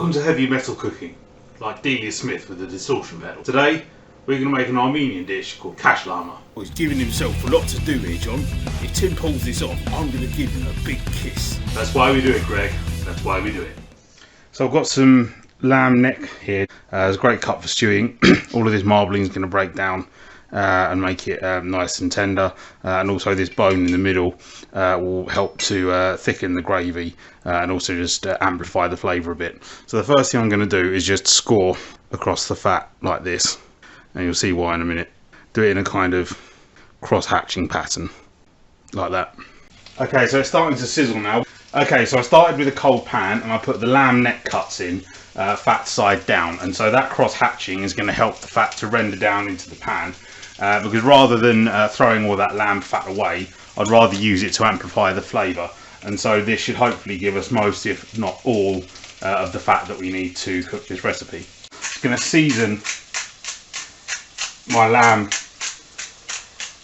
Welcome to heavy metal cooking, like Delia Smith with the distortion pedal. Today, we're going to make an Armenian dish called Khashlama. Well, he's giving himself a lot to do here, John. If Tim pulls this off, I'm going to give him a big kiss. That's why we do it, Greg. That's why we do it. So I've got some lamb neck here. It's a great cut for stewing. All of this marbling is going to break down and make it nice and tender. And also this bone in the middle will help to thicken the gravy and also just amplify the flavour a bit. So the first thing I'm going to do is just score across the fat like this. And you'll see why in a minute. Do it in a kind of cross-hatching pattern, like that. Okay, so it's starting to sizzle now. Okay, so I started with a cold pan and I put the lamb neck cuts in, fat side down. And so that cross-hatching is going to help the fat to render down into the pan. Because rather than throwing all that lamb fat away, I'd rather use it to amplify the flavour. And so this should hopefully give us most, if not all, of the fat that we need to cook this recipe. I'm going to season my lamb.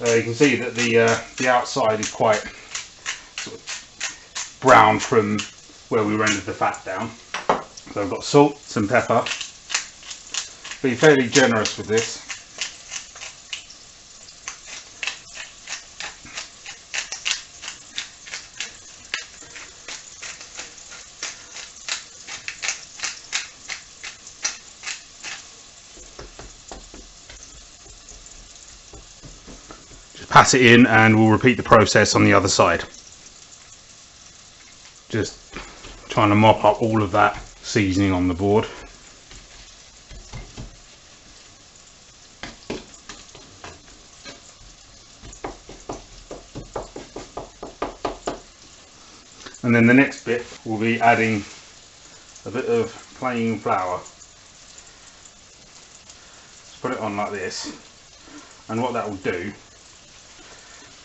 You can see that the outside is quite sort of brown from where we rendered the fat down. So I've got salt, some pepper. Be fairly generous with this. Pat it in and we'll repeat the process on the other side. Just trying to mop up all of that seasoning on the board. And then the next bit will be adding a bit of plain flour. Just put it on like this, and what that will do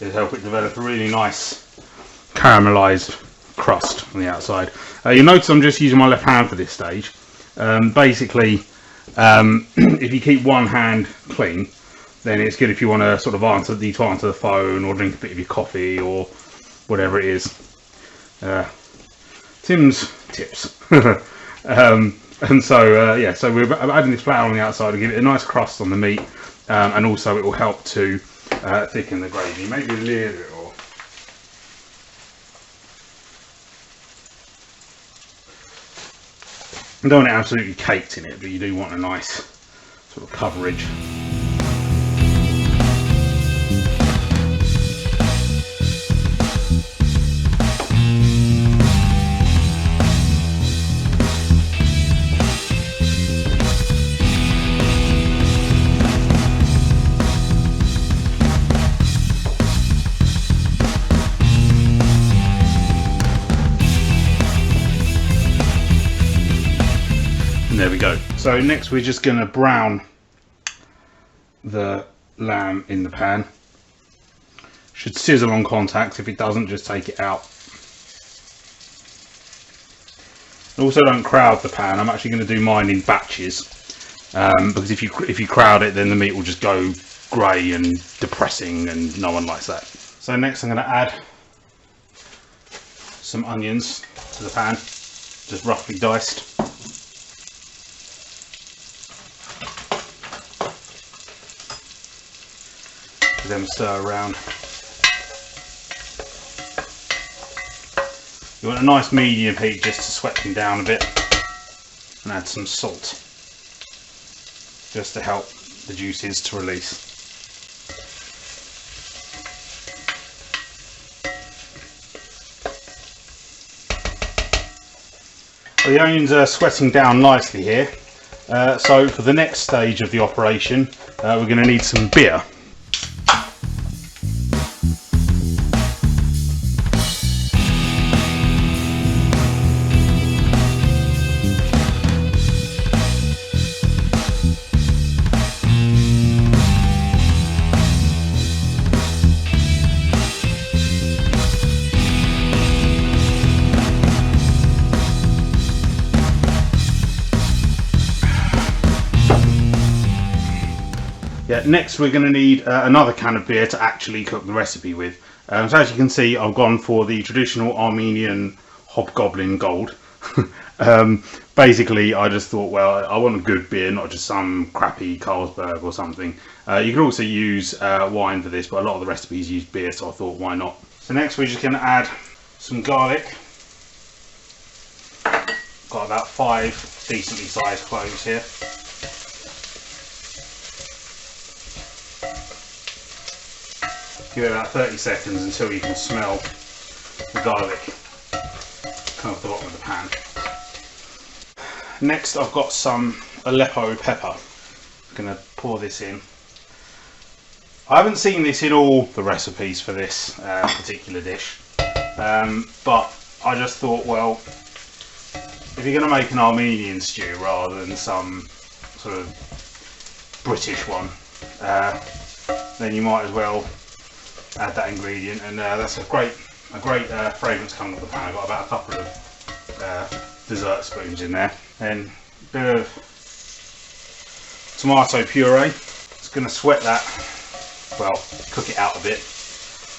is help it develop a really nice caramelised crust on the outside. You'll notice I'm just using my left hand for this stage. Basically, if you keep one hand clean, then it's good if you want to sort of answer the phone or drink a bit of your coffee or whatever it is. Tim's tips. And so yeah, so we're adding this flour on the outside to give it a nice crust on the meat, and also it will help to thicken the gravy, maybe a little bit more. You don't want it absolutely caked in it, but you do want a nice sort of coverage. There we go. So next we're just going to brown the lamb in the pan. Should sizzle on contact. If it doesn't, just take it out. Also, don't crowd the pan. I'm actually going to do mine in batches, because if you crowd it, then the meat will just go grey and depressing, and no one likes that. So next I'm going to add some onions to the pan, just roughly diced. Then stir around. You want a nice medium heat just to sweat them down a bit, and add some salt just to help the juices to release. Well, the onions are sweating down nicely here, so for the next stage of the operation we're going to need some beer. Yeah, next we're going to need another can of beer to actually cook the recipe with. So as you can see, I've gone for the traditional Armenian Hobgoblin Gold. Basically, I just thought, well, I want a good beer, not just some crappy Carlsberg or something. You can also use wine for this, but a lot of the recipes use beer, so I thought, why not? So next we're just going to add some garlic. Got about 5 decently sized cloves here. Give it about 30 seconds until you can smell the garlic come off the bottom of the pan. Next I've got some Aleppo pepper. I'm going to pour this in. I haven't seen this in all the recipes for this particular dish, but I just thought, well, if you're going to make an Armenian stew rather than some sort of British one, then you might as well add that ingredient, and that's a great fragrance coming off the pan. I've got about a couple of dessert spoons in there. Then a bit of tomato puree. Just going to sweat that, well, cook it out a bit,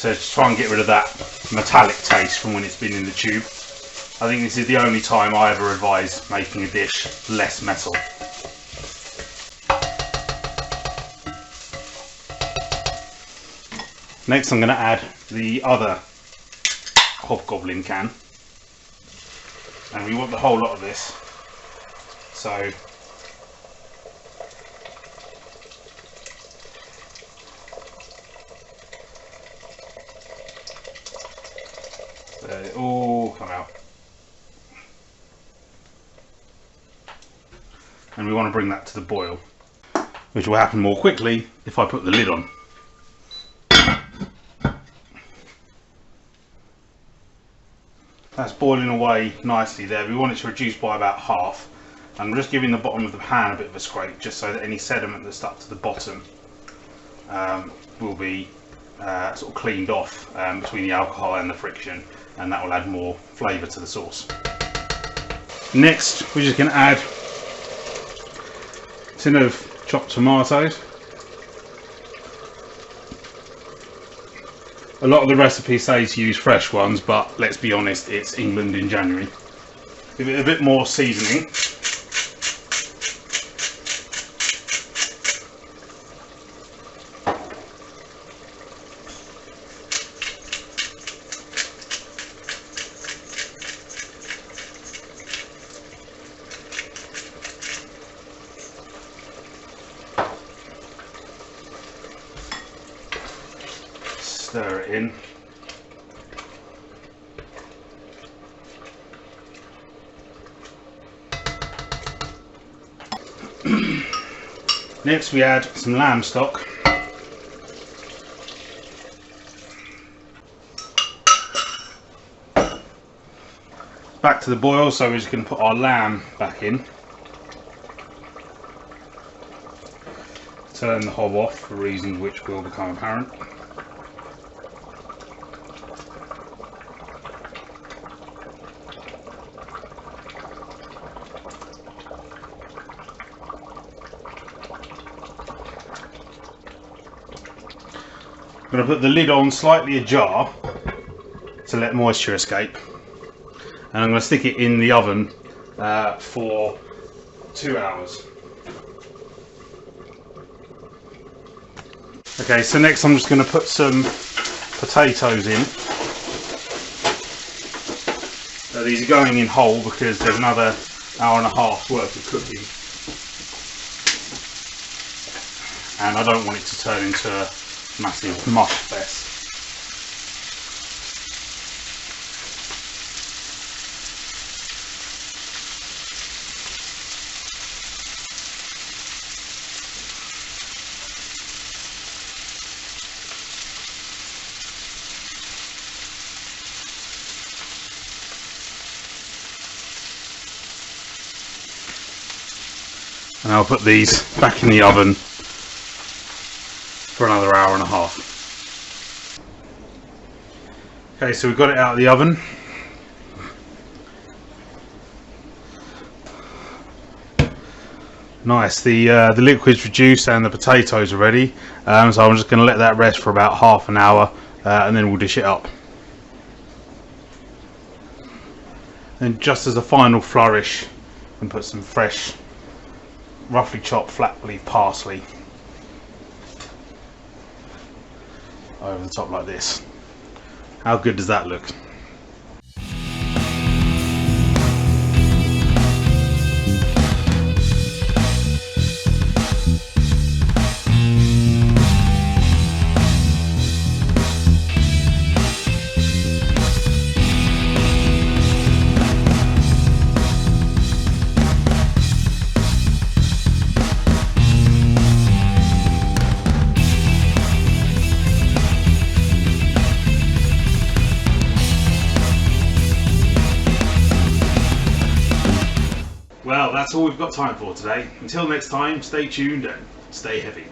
to try and get rid of that metallic taste from when it's been in the tube. I think this is the only time I ever advise making a dish less metal. Next I'm going to add the other Hobgoblin can, and we want the whole lot of this, so they all come out, and we want to bring that to the boil, which will happen more quickly if I put the lid on. That's boiling away nicely there. We want it to reduce by about half. I'm just giving the bottom of the pan a bit of a scrape, just so that any sediment that's stuck to the bottom will be sort of cleaned off between the alcohol and the friction, and that will add more flavour to the sauce. Next, we're just going to add a tin of chopped tomatoes. A lot of the recipes say to use fresh ones, but let's be honest, it's England in January. Give it a bit more seasoning. Stir it in. Next we add some lamb stock. Back to the boil, so we're just going to put our lamb back in. Turn the hob off for reasons which will become apparent. I'm going to put the lid on slightly ajar to let moisture escape, and I'm going to stick it in the oven for 2 hours. Okay, so next I'm just going to put some potatoes in. These are going in whole because there's another hour and a half worth of cooking, and I don't want it to turn into a massive mush fest. And I'll put these back in the oven for another hour and a half. Okay, so we've got it out of the oven. Nice, the liquid's reduced and the potatoes are ready, so I'm just going to let that rest for about half an hour and then we'll dish it up. And just as a final flourish, and put some fresh, roughly chopped flat leaf parsley over the top like this. How good does that look? Well, that's all we've got time for today. Until next time, stay tuned and stay heavy.